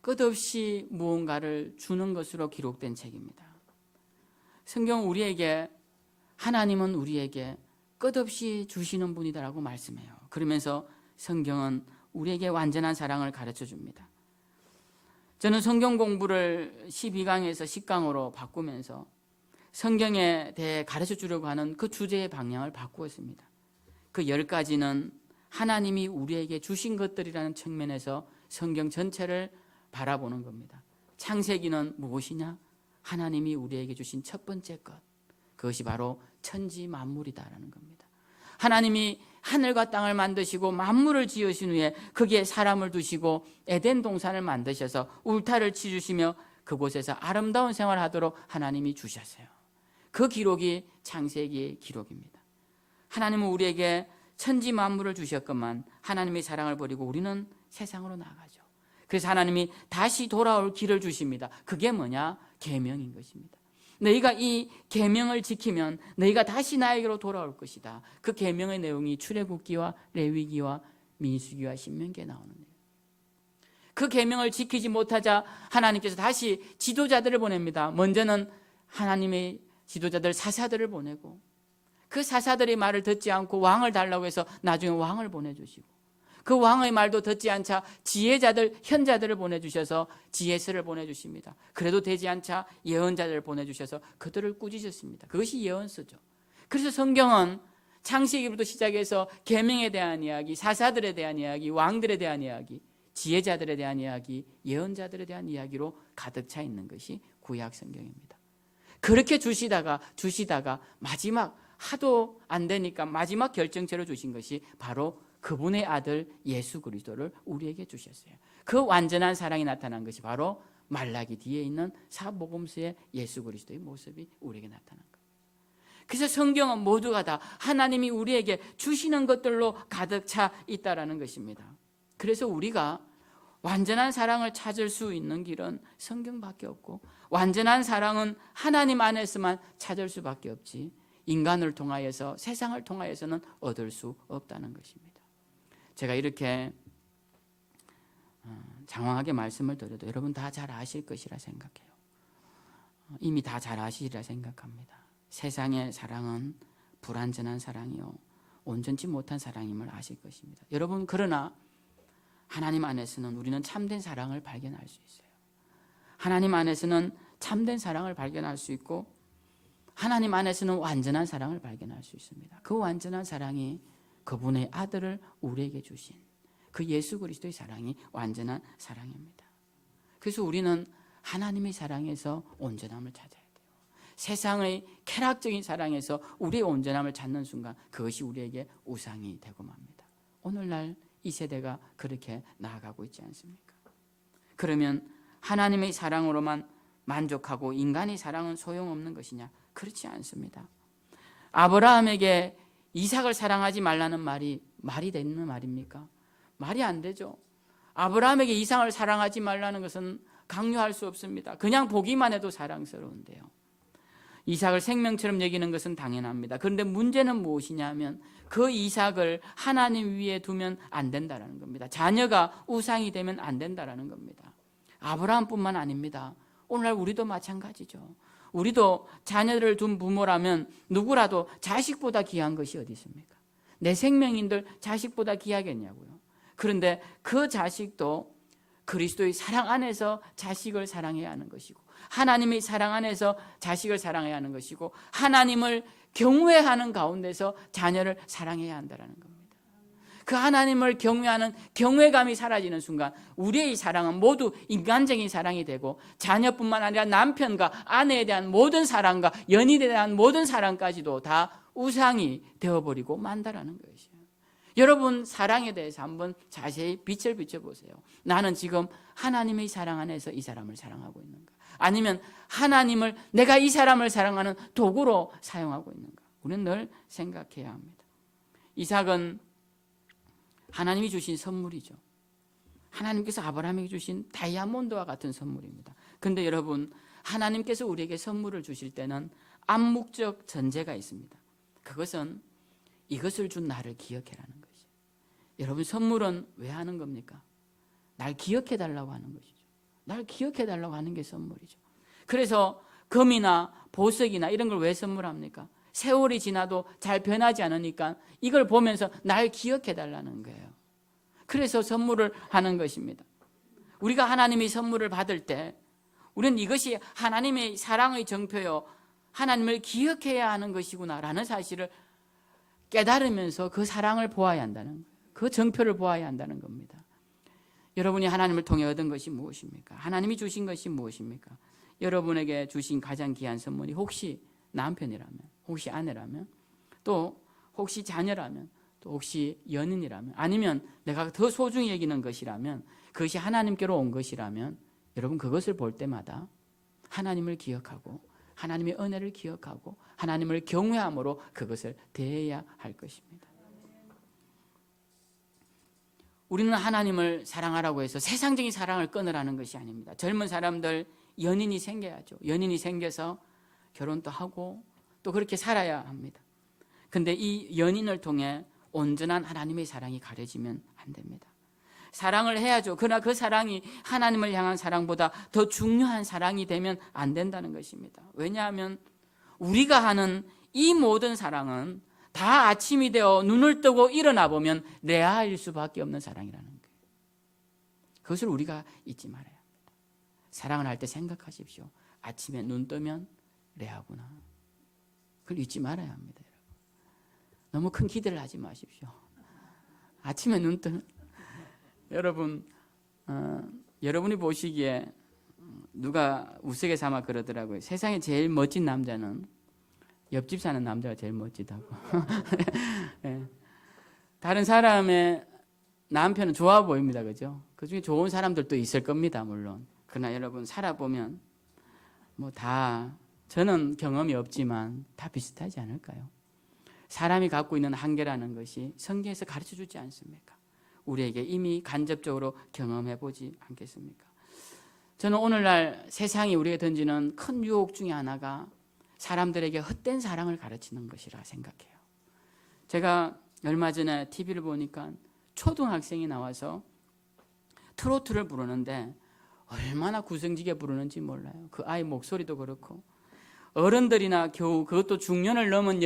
끝없이 무언가를 주는 것으로 기록된 책입니다. 성경은 우리에게, 하나님은 우리에게 끝없이 주시는 분이다라고 말씀해요. 그러면서 성경은 우리에게 완전한 사랑을 가르쳐 줍니다. 저는 성경 공부를 12강에서 10강으로 바꾸면서 성경에 대해 가르쳐 주려고 하는 그 주제의 방향을 바꾸었습니다. 그 10가지는 하나님이 우리에게 주신 것들이라는 측면에서 성경 전체를 바라보는 겁니다. 창세기는 무엇이냐? 하나님이 우리에게 주신 첫 번째 것, 그것이 바로 천지 만물이다라는 겁니다. 하나님이 하늘과 땅을 만드시고 만물을 지으신 후에 거기에 사람을 두시고 에덴 동산을 만드셔서 울타리를 치주시며 그곳에서 아름다운 생활을 하도록 하나님이 주셨어요. 그 기록이 창세기의 기록입니다. 하나님은 우리에게 천지 만물을 주셨건만 하나님의 사랑을 버리고 우리는 세상으로 나가죠. 그래서 하나님이 다시 돌아올 길을 주십니다. 그게 뭐냐? 계명인 것입니다. 너희가 이 계명을 지키면 너희가 다시 나에게로 돌아올 것이다. 그 계명의 내용이 출애굽기와 레위기와 민수기와 신명기에 나오는 거예요. 그 계명을 지키지 못하자 하나님께서 다시 지도자들을 보냅니다. 먼저는 하나님의 지도자들 사사들을 보내고 그 사사들의 말을 듣지 않고 왕을 달라고 해서 나중에 왕을 보내주시고 그 왕의 말도 듣지 않자 지혜자들, 현자들을 보내주셔서 지혜서를 보내주십니다. 그래도 되지 않자 예언자들을 보내주셔서 그들을 꾸짖으셨습니다. 그것이 예언서죠. 그래서 성경은 창세기부터 시작해서 계명에 대한 이야기, 사사들에 대한 이야기, 왕들에 대한 이야기, 지혜자들에 대한 이야기, 예언자들에 대한 이야기로 가득 차 있는 것이 구약 성경입니다. 그렇게 주시다가 마지막 하도 안 되니까 마지막 결정체로 주신 것이 바로 그분의 아들 예수 그리스도를 우리에게 주셨어요. 그 완전한 사랑이 나타난 것이 바로 말라기 뒤에 있는 사복음서의 예수 그리스도의 모습이 우리에게 나타난 거예요. 그래서 성경은 모두가 다 하나님이 우리에게 주시는 것들로 가득 차 있다라는 것입니다. 그래서 우리가 완전한 사랑을 찾을 수 있는 길은 성경밖에 없고 완전한 사랑은 하나님 안에서만 찾을 수밖에 없지 인간을 통하여서 세상을 통하여서는 얻을 수 없다는 것입니다. 제가 이렇게 장황하게 말씀을 드려도 여러분 다 잘 아실 것이라 생각해요. 이미 다 잘 아시리라 생각합니다. 세상의 사랑은 불완전한 사랑이요 온전치 못한 사랑임을 아실 것입니다. 여러분 그러나 하나님 안에서는 우리는 참된 사랑을 발견할 수 있어요. 하나님 안에서는 참된 사랑을 발견할 수 있고 하나님 안에서는 완전한 사랑을 발견할 수 있습니다. 그 완전한 사랑이 그분의 아들을 우리에게 주신 그 예수 그리스도의 사랑이 완전한 사랑입니다. 그래서 우리는 하나님의 사랑에서 온전함을 찾아야 돼요. 세상의 쾌락적인 사랑에서 우리의 온전함을 찾는 순간 그것이 우리에게 우상이 되고 맙니다. 오늘날 이 세대가 그렇게 나아가고 있지 않습니까? 그러면 하나님의 사랑으로만 만족하고 인간의 사랑은 소용없는 것이냐? 그렇지 않습니다. 아브라함에게 이삭을 사랑하지 말라는 말이 되는 말입니까? 말이 안 되죠. 아브라함에게 이삭을 사랑하지 말라는 것은 강요할 수 없습니다. 그냥 보기만 해도 사랑스러운데요. 이삭을 생명처럼 여기는 것은 당연합니다. 그런데 문제는 무엇이냐면 그 이삭을 하나님 위에 두면 안 된다는 겁니다. 자녀가 우상이 되면 안 된다는 겁니다. 아브라함뿐만 아닙니다. 오늘날 우리도 마찬가지죠. 우리도 자녀를 둔 부모라면 누구라도 자식보다 귀한 것이 어디 있습니까? 내 생명인들 자식보다 귀하겠냐고요. 그런데 그 자식도 그리스도의 사랑 안에서 자식을 사랑해야 하는 것이고 하나님의 사랑 안에서 자식을 사랑해야 하는 것이고 하나님을 경외하는 가운데서 자녀를 사랑해야 한다는 겁니다. 그 하나님을 경외하는 경외감이 사라지는 순간 우리의 사랑은 모두 인간적인 사랑이 되고 자녀뿐만 아니라 남편과 아내에 대한 모든 사랑과 연인에 대한 모든 사랑까지도 다 우상이 되어버리고 만다라는 것이에요. 여러분 사랑에 대해서 한번 자세히 빛을 비춰보세요. 나는 지금 하나님의 사랑 안에서 이 사람을 사랑하고 있는가? 아니면 하나님을 내가 이 사람을 사랑하는 도구로 사용하고 있는가? 우리는 늘 생각해야 합니다. 이삭은 하나님이 주신 선물이죠. 하나님께서 아브라함에게 주신 다이아몬드와 같은 선물입니다. 그런데 여러분 하나님께서 우리에게 선물을 주실 때는 암묵적 전제가 있습니다. 그것은 이것을 준 나를 기억해라는 것이죠. 여러분 선물은 왜 하는 겁니까? 날 기억해달라고 하는 것이죠. 날 기억해달라고 하는 게 선물이죠. 그래서 금이나 보석이나 이런 걸 왜 선물합니까? 세월이 지나도 잘 변하지 않으니까 이걸 보면서 날 기억해달라는 거예요. 그래서 선물을 하는 것입니다. 우리가 하나님의 선물을 받을 때 우리는 이것이 하나님의 사랑의 정표요 하나님을 기억해야 하는 것이구나라는 사실을 깨달으면서 그 사랑을 보아야 한다는 거예요. 그 정표를 보아야 한다는 겁니다. 여러분이 하나님을 통해 얻은 것이 무엇입니까? 하나님이 주신 것이 무엇입니까? 여러분에게 주신 가장 귀한 선물이 혹시 남편이라면, 혹시 아내라면, 또 혹시 자녀라면, 또 혹시 연인이라면, 아니면 내가 더 소중히 여기는 것이라면, 그것이 하나님께로 온 것이라면, 여러분 그것을 볼 때마다 하나님을 기억하고 하나님의 은혜를 기억하고 하나님을 경외함으로 그것을 대해야 할 것입니다. 우리는 하나님을 사랑하라고 해서 세상적인 사랑을 끊으라는 것이 아닙니다. 젊은 사람들 연인이 생겨야죠. 연인이 생겨서 결혼도 하고 또 그렇게 살아야 합니다. 근데 이 연인을 통해 온전한 하나님의 사랑이 가려지면 안 됩니다. 사랑을 해야죠. 그러나 그 사랑이 하나님을 향한 사랑보다 더 중요한 사랑이 되면 안 된다는 것입니다. 왜냐하면 우리가 하는 이 모든 사랑은 다 아침이 되어 눈을 뜨고 일어나 보면 레아일 수밖에 없는 사랑이라는 거예요. 그것을 우리가 잊지 말아야 합니다. 사랑을 할 때 생각하십시오. 아침에 눈 뜨면 레아구나. 그걸 잊지 말아야 합니다. 여러분. 너무 큰 기대를 하지 마십시오. 아침에 눈 뜨면 여러분, 여러분이 보시기에 누가 우스개 삼아 그러더라고요. 세상에 제일 멋진 남자는 옆집 사는 남자가 제일 멋지다고. 네. 다른 사람의 남편은 좋아 보입니다. 그죠? 그 중에 좋은 사람들도 있을 겁니다. 물론. 그러나 여러분 살아보면 저는 경험이 없지만 다 비슷하지 않을까요? 사람이 갖고 있는 한계라는 것이 성경에서 가르쳐 주지 않습니까? 우리에게 이미 간접적으로 경험해 보지 않겠습니까? 저는 오늘날 세상이 우리에게 던지는 큰 유혹 중에 하나가 사람들에게 헛된 사랑을 가르치는 것이라 생각해요. 제가 얼마 전에 TV를 보니까 초등학생이 나와서 트로트를 부르는데 얼마나 구성지게 부르는지 몰라요. 그 아이 목소리도 그렇고 어른들이나 겨우 그것도 중년을 넘은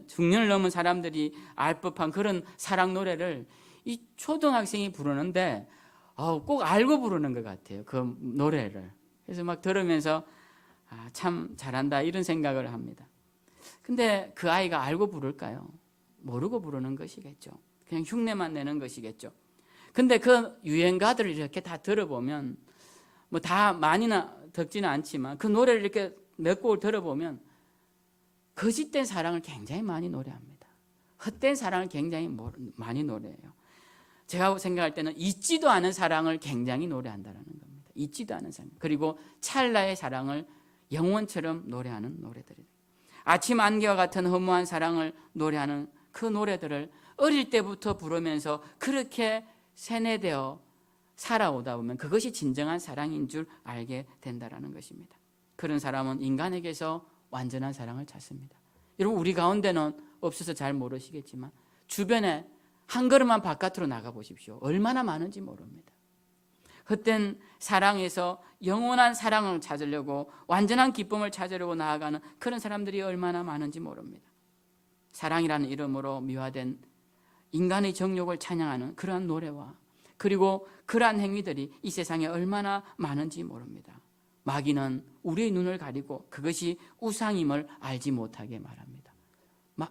중년을 넘은 사람들이 알 법한 그런 사랑 노래를 이 초등학생이 부르는데 꼭 알고 부르는 것 같아요. 그 노래를. 그래서 막 들으면서 참 잘한다 이런 생각을 합니다. 근데 그 아이가 알고 부를까요? 모르고 부르는 것이겠죠. 그냥 흉내만 내는 것이겠죠. 근데 그 유행가들을 이렇게 다 들어보면 다 많이나 듣지는 않지만 그 노래를 이렇게 몇 곡을 들어보면 거짓된 사랑을 굉장히 많이 노래합니다. 헛된 사랑을 굉장히 많이 노래해요. 제가 생각할 때는 잊지도 않은 사랑을 굉장히 노래한다는 겁니다. 잊지도 않은 사랑. 그리고 찰나의 사랑을 영원처럼 노래하는 노래들이에요. 아침 안개와 같은 허무한 사랑을 노래하는 그 노래들을 어릴 때부터 부르면서 그렇게 세뇌되어 살아오다 보면 그것이 진정한 사랑인 줄 알게 된다는 것입니다. 그런 사람은 인간에게서 완전한 사랑을 찾습니다. 여러분 우리 가운데는 없어서 잘 모르시겠지만 주변에 한 걸음만 바깥으로 나가 보십시오. 얼마나 많은지 모릅니다. 헛된 사랑에서 영원한 사랑을 찾으려고 완전한 기쁨을 찾으려고 나아가는 그런 사람들이 얼마나 많은지 모릅니다. 사랑이라는 이름으로 미화된 인간의 정욕을 찬양하는 그러한 노래와 그리고 그러한 행위들이 이 세상에 얼마나 많은지 모릅니다. 마귀는 우리의 눈을 가리고 그것이 우상임을 알지 못하게 말합니다.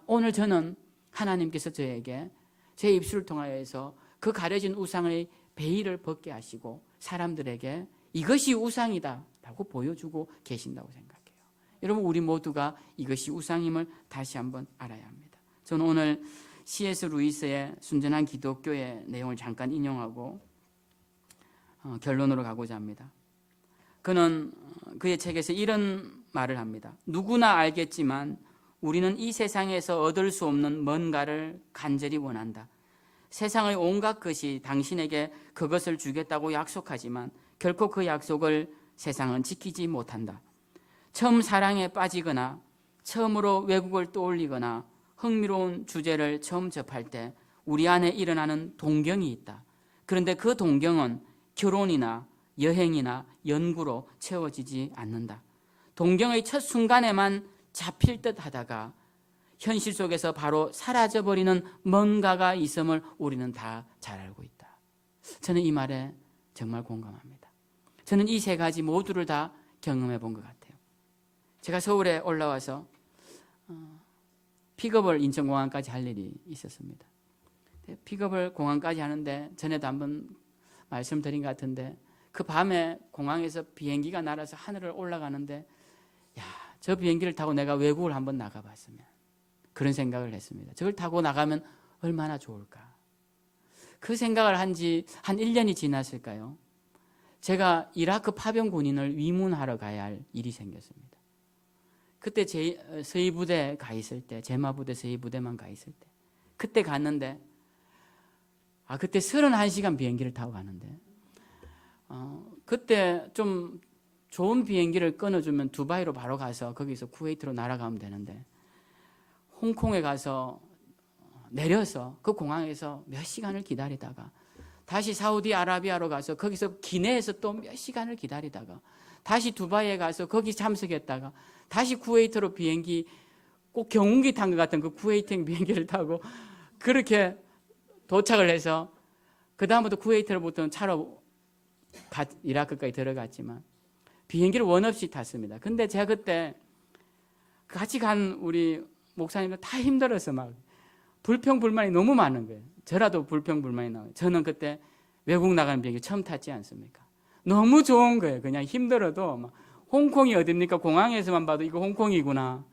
오늘 저는 하나님께서 저에게 제 입술을 통하여서 그 가려진 우상의 베일을 벗게 하시고 사람들에게 이것이 우상이다 라고 보여주고 계신다고 생각해요. 여러분 우리 모두가 이것이 우상임을 다시 한번 알아야 합니다. 저는 오늘 C.S. 루이스의 순전한 기독교의 내용을 잠깐 인용하고 결론으로 가고자 합니다. 그는 그의 책에서 이런 말을 합니다. 누구나 알겠지만 우리는 이 세상에서 얻을 수 없는 뭔가를 간절히 원한다. 세상의 온갖 것이 당신에게 그것을 주겠다고 약속하지만 결코 그 약속을 세상은 지키지 못한다. 처음 사랑에 빠지거나 처음으로 외국을 떠올리거나 흥미로운 주제를 처음 접할 때 우리 안에 일어나는 동경이 있다. 그런데 그 동경은 결혼이나 여행이나 연구로 채워지지 않는다. 동경의 첫 순간에만 잡힐 듯 하다가 현실 속에서 바로 사라져버리는 뭔가가 있음을 우리는 다 잘 알고 있다. 저는 이 말에 정말 공감합니다. 저는 이 세 가지 모두를 다 경험해 본 것 같아요. 제가 서울에 올라와서 픽업을 인천공항까지 할 일이 있었습니다. 픽업을 공항까지 하는데 전에도 한번 말씀드린 것 같은데 그 밤에 공항에서 비행기가 날아서 하늘을 올라가는데 저 비행기를 타고 내가 외국을 한번 나가봤으면 그런 생각을 했습니다. 저걸 타고 나가면 얼마나 좋을까. 그 생각을 한 지 한 1년이 지났을까요? 제가 이라크 파병 군인을 위문하러 가야 할 일이 생겼습니다. 그때 제 서해부대 가 있을 때, 제마부대 서해부대만 가 있을 때, 그때 갔는데, 그때 31시간 비행기를 타고 가는데, 그때 좀 좋은 비행기를 끊어주면 두바이로 바로 가서 거기서 쿠웨이트로 날아가면 되는데, 홍콩에 가서 내려서 그 공항에서 몇 시간을 기다리다가 다시 사우디아라비아로 가서 거기서 기내에서 또 몇 시간을 기다리다가 다시 두바이에 가서 거기 참석했다가 다시 쿠웨이트로 비행기, 꼭 경운기 탄 것 같은 그 쿠웨이트 비행기를 타고 그렇게 도착을 해서 그 다음부터 쿠웨이트로부터는 차로 이라크까지 들어갔지만 비행기를 원 없이 탔습니다. 근데 제가 그때 같이 간 우리 목사님들 다 힘들어서 막 불평불만이 너무 많은 거예요. 저라도 불평불만이 나와요. 저는 그때 외국 나가는 비행기 처음 탔지 않습니까? 너무 좋은 거예요. 그냥 힘들어도 막 홍콩이 어딥니까? 공항에서만 봐도 이거 홍콩이구나.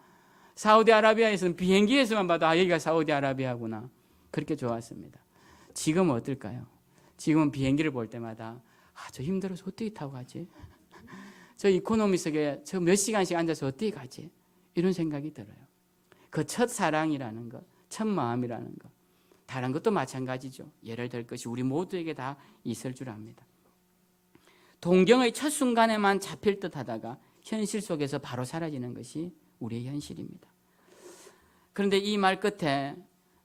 사우디아라비아에서는 비행기에서만 봐도 여기가 사우디아라비아구나. 그렇게 좋았습니다. 지금은 어떨까요? 지금은 비행기를 볼 때마다 저 힘들어서 어떻게 타고 가지? 저 이코노미석에 저 몇 시간씩 앉아서 어떻게 가지? 이런 생각이 들어요. 그 첫 사랑이라는 것, 첫 마음이라는 것, 다른 것도 마찬가지죠. 예를 들 것이 우리 모두에게 다 있을 줄 압니다. 동경의 첫 순간에만 잡힐 듯 하다가 현실 속에서 바로 사라지는 것이 우리의 현실입니다. 그런데 이 말 끝에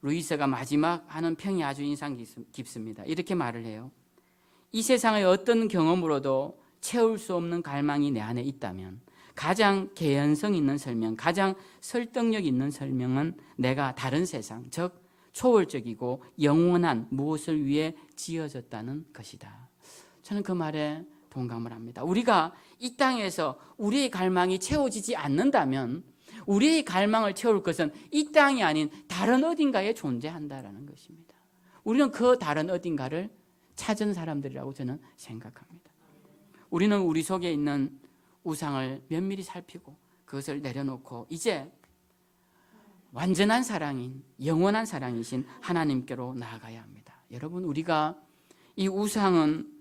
루이스가 마지막 하는 평이 아주 인상 깊습니다. 이렇게 말을 해요. 이 세상의 어떤 경험으로도 채울 수 없는 갈망이 내 안에 있다면 가장 개연성 있는 설명, 가장 설득력 있는 설명은 내가 다른 세상, 즉 초월적이고 영원한 무엇을 위해 지어졌다는 것이다. 저는 그 말에 동감을 합니다. 우리가 이 땅에서 우리의 갈망이 채워지지 않는다면 우리의 갈망을 채울 것은 이 땅이 아닌 다른 어딘가에 존재한다라는 것입니다. 우리는 그 다른 어딘가를 찾은 사람들이라고 저는 생각합니다. 우리는 우리 속에 있는 우상을 면밀히 살피고 그것을 내려놓고 이제 완전한 사랑인 영원한 사랑이신 하나님께로 나아가야 합니다. 여러분, 우리가 이 우상은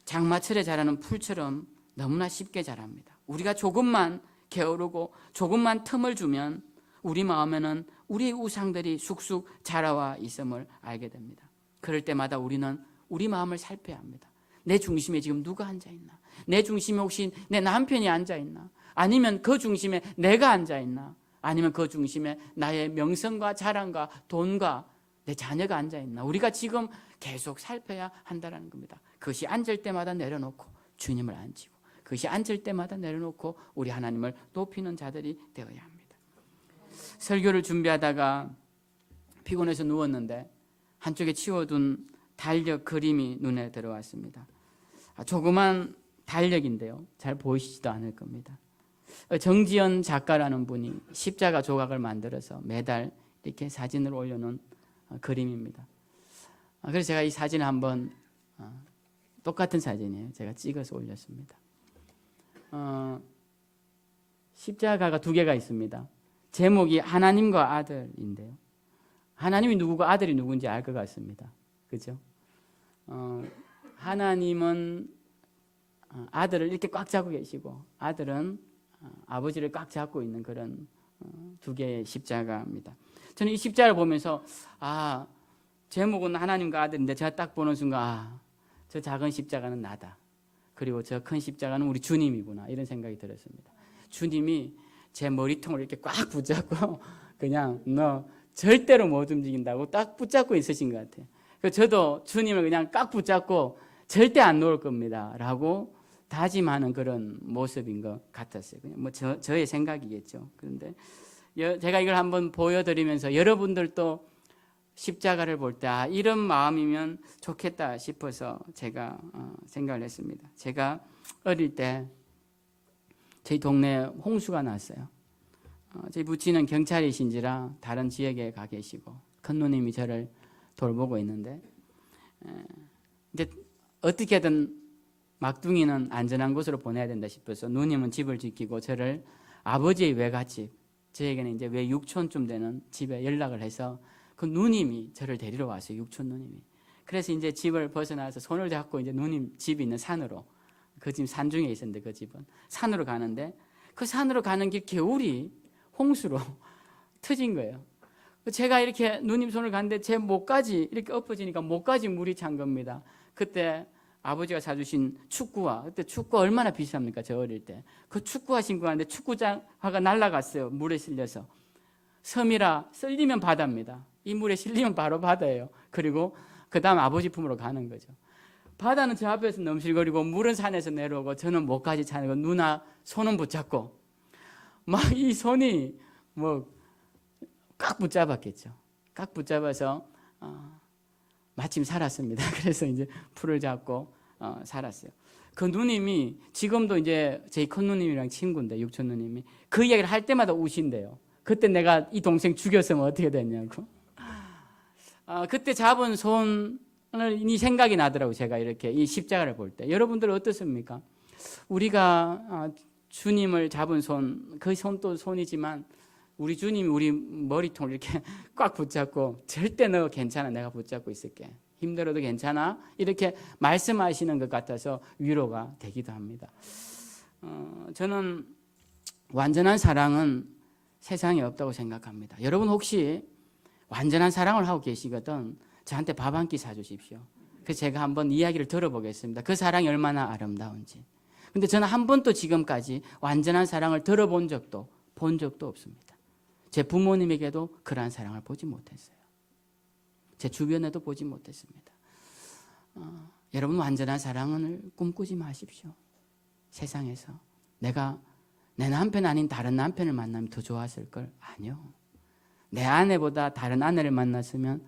장마철에 자라는 풀처럼 너무나 쉽게 자랍니다. 우리가 조금만 게으르고 조금만 틈을 주면 우리 마음에는 우리의 우상들이 쑥쑥 자라와 있음을 알게 됩니다. 그럴 때마다 우리는 우리 마음을 살펴야 합니다. 내 중심에 지금 누가 앉아있나? 내 중심에 혹시 내 남편이 앉아있나? 아니면 그 중심에 내가 앉아있나? 아니면 그 중심에 나의 명성과 자랑과 돈과 내 자녀가 앉아있나? 우리가 지금 계속 살펴야 한다는 겁니다. 그것이 앉을 때마다 내려놓고 주님을 앉히고 그것이 앉을 때마다 내려놓고 우리 하나님을 높이는 자들이 되어야 합니다. 설교를 준비하다가 피곤해서 누웠는데 한쪽에 치워둔 달력 그림이 눈에 들어왔습니다. 조그만 달력인데요. 잘 보이시지도 않을 겁니다. 정지연 작가라는 분이 십자가 조각을 만들어서 매달 이렇게 사진을 올려놓은 그림입니다. 그래서 제가 이 사진을 한번 똑같은 사진이에요. 제가 찍어서 올렸습니다. 십자가가 두 개가 있습니다. 제목이 하나님과 아들인데요. 하나님이 누구고 아들이 누군지 알 것 같습니다. 그죠? 하나님은 아들을 이렇게 꽉 잡고 계시고 아들은 아버지를 꽉 잡고 있는 그런 두 개의 십자가입니다. 저는 이 십자가를 보면서 제목은 하나님과 아들인데 제가 딱 보는 순간 저 작은 십자가는 나다. 그리고 저 큰 십자가는 우리 주님이구나 이런 생각이 들었습니다. 주님이 제 머리통을 이렇게 꽉 붙잡고 그냥 너 절대로 못 움직인다고 딱 붙잡고 있으신 것 같아요. 그래서 저도 주님을 그냥 꽉 붙잡고 절대 안 놓을 겁니다 라고 다짐하는 그런 모습인 것 같았어요. 그냥 저의 생각이겠죠. 그런데 제가 이걸 한번 보여드리면서 여러분들도 십자가를 볼 때 이런 마음이면 좋겠다 싶어서 제가 생각을 했습니다. 제가 어릴 때 저희 동네에 홍수가 났어요. 저희 부친은 경찰이신지라 다른 지역에 가 계시고 큰 누님이 저를 돌보고 있는데 이제 어떻게든 막둥이는 안전한 곳으로 보내야 된다 싶어서 누님은 집을 지키고 저를 아버지의 외갓집, 저에게는 이제 외육촌쯤 되는 집에 연락을 해서 그 그 누님이 저를 데리러 왔어요. 육촌 누님이. 그래서 이제 집을 벗어나서 손을 잡고 이제 누님 집이 있는 산으로, 그 집 산중에 있었는데 그 집은 산으로 가는데, 그 산으로 가는 길 개울이 홍수로 터진 거예요. 제가 이렇게 누님 손을 갔는데 제 목까지 이렇게 엎어지니까 목까지 물이 찬 겁니다. 그때 아버지가 사주신 축구화, 그때 축구 얼마나 비쌉니까? 저 어릴 때. 그 축구화 신고 갔는데 축구화가 날아갔어요. 물에 실려서. 섬이라 쓸리면 바다입니다. 이 물에 실리면 바로 바다예요. 그리고 그 다음 아버지 품으로 가는 거죠. 바다는 저 앞에서 넘실거리고 물은 산에서 내려오고 저는 목까지 차는 거, 누나 손은 붙잡고 막 이 손이 뭐 꽉 붙잡았겠죠. 꽉 붙잡아서 마침 살았습니다. 그래서 이제 풀을 잡고 살았어요. 그 누님이 지금도 이제 제 큰 누님이랑 친구인데, 육촌 누님이 그 이야기를 할 때마다 우신대요. 그때 내가 이 동생 죽였으면 어떻게 됐냐고. 그때 잡은 손을 이 생각이 나더라고요. 제가 이렇게 이 십자가를 볼 때. 여러분들 어떻습니까? 우리가 주님을 잡은 손, 그 손도 손이지만 우리 주님이 우리 머리통을 이렇게 꽉 붙잡고 절대 너 괜찮아, 내가 붙잡고 있을게, 힘들어도 괜찮아, 이렇게 말씀하시는 것 같아서 위로가 되기도 합니다. 저는 완전한 사랑은 세상에 없다고 생각합니다. 여러분 혹시 완전한 사랑을 하고 계시거든 저한테 밥 한 끼 사주십시오. 그래서 제가 한번 이야기를 들어보겠습니다. 그 사랑이 얼마나 아름다운지. 근데 저는 한 번도 지금까지 완전한 사랑을 들어본 적도 본 적도 없습니다. 제 부모님에게도 그러한 사랑을 보지 못했어요. 제 주변에도 보지 못했습니다. 여러분 완전한 사랑을 꿈꾸지 마십시오. 세상에서 내가 내 남편 아닌 다른 남편을 만나면 더 좋았을 걸? 아니요. 내 아내보다 다른 아내를 만났으면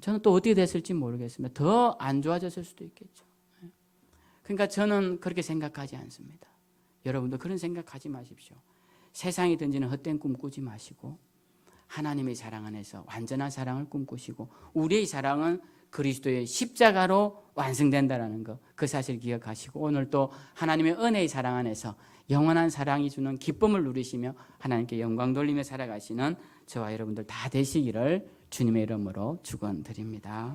저는 또 어떻게 됐을지 모르겠습니다. 더 안 좋아졌을 수도 있겠죠. 그러니까 저는 그렇게 생각하지 않습니다. 여러분도 그런 생각하지 마십시오. 세상이 던지는 헛된 꿈 꾸지 마시고 하나님의 사랑 안에서 완전한 사랑을 꿈꾸시고 우리의 사랑은 그리스도의 십자가로 완성된다는 것, 그 사실 기억하시고 오늘 또 하나님의 은혜의 사랑 안에서 영원한 사랑이 주는 기쁨을 누리시며 하나님께 영광 돌리며 살아가시는 저와 여러분들 다 되시기를 주님의 이름으로 축원드립니다.